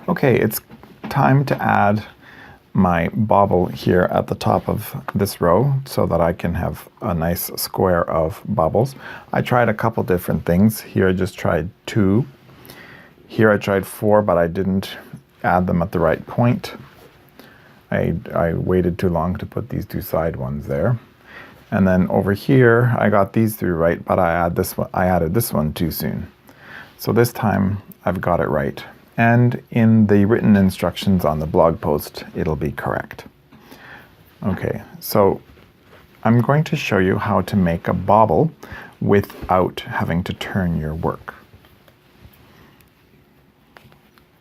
Okay, it's time to add my bobble here at the top of this row so that I can have a nice square of bubbles. I tried a couple different things. Here I just tried 2. Here I tried 4, but I didn't add them at the right point. I waited too long to put these 2 side ones there. And then over here I got these 3 right, but I added this one too soon. So this time I've got it right. And in the written instructions on the blog post, it'll be correct. Okay, so I'm going to show you how to make a bobble without having to turn your work.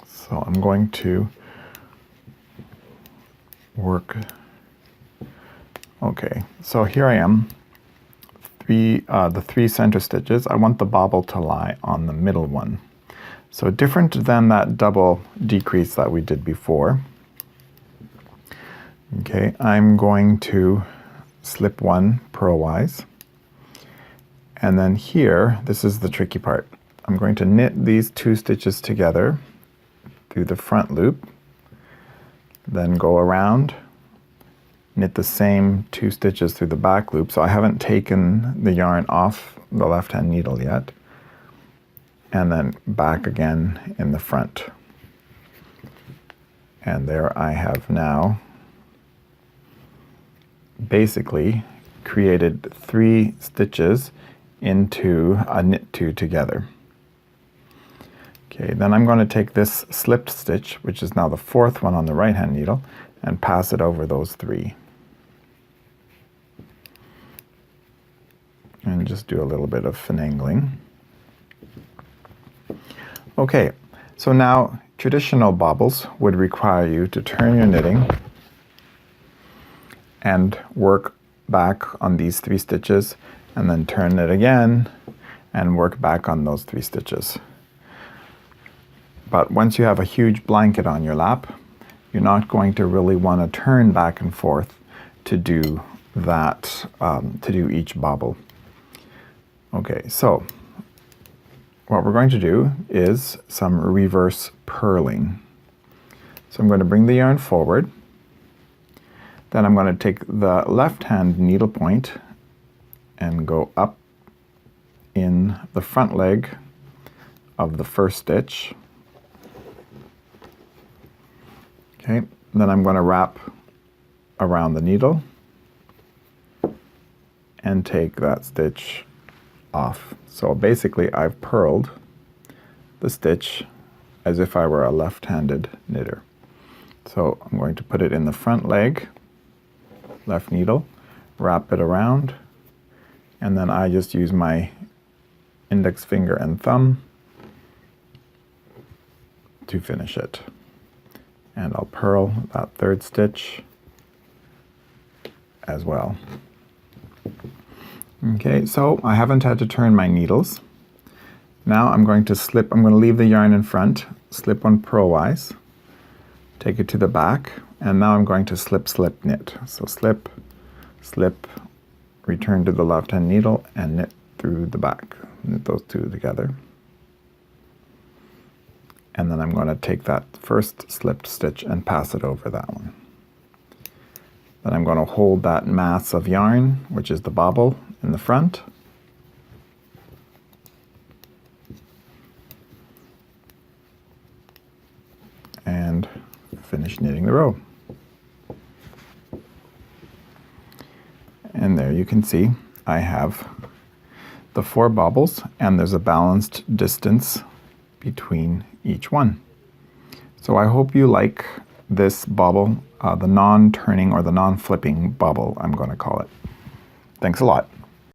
So I'm going to work. Okay, so here I am. The 3 center stitches. I want the bobble to lie on the middle one. So different than that double decrease that we did before. Okay, I'm going to slip 1 purlwise. And then here, this is the tricky part. I'm going to knit these 2 stitches together through the front loop, then go around, knit the same 2 stitches through the back loop. So I haven't taken the yarn off the left-hand needle yet. And then back again in the front. And there I have now basically created 3 stitches into a knit 2 together. Okay, then I'm going to take this slipped stitch, which is now the 4th one on the right hand needle, and pass it over those 3. And just do a little bit of finagling. Okay, so now traditional bobbles would require you to turn your knitting and work back on these 3 stitches, and then turn it again and work back on those 3 stitches. But once you have a huge blanket on your lap, you're not going to really want to turn back and forth to do that, to do each bobble. Okay, so what we're going to do is some reverse purling. So I'm going to bring the yarn forward. Then I'm going to take the left-hand needle point and go up in the front leg of the first stitch. Okay, then I'm going to wrap around the needle and take that stitch off. So basically I've purled the stitch as if I were a left-handed knitter. So I'm going to put it in the front leg, left needle, wrap it around, and then I just use my index finger and thumb to finish it. And I'll purl that 3rd stitch as well. Okay, so I haven't had to turn my needles. Now I'm going to leave the yarn in front, slip 1 purlwise, take it to the back, and now I'm going to slip, slip, knit. So slip, slip, return to the left-hand needle, and knit through the back. Knit those 2 together. And then I'm going to take that first slipped stitch and pass it over that one. Then I'm going to hold that mass of yarn, which is the bobble, in the front. And finish knitting the row. And there you can see I have the 4 bobbles, and there's a balanced distance between each one. So I hope you like this bobble, the non-turning or the non-flipping bobble, I'm going to call it. Thanks a lot.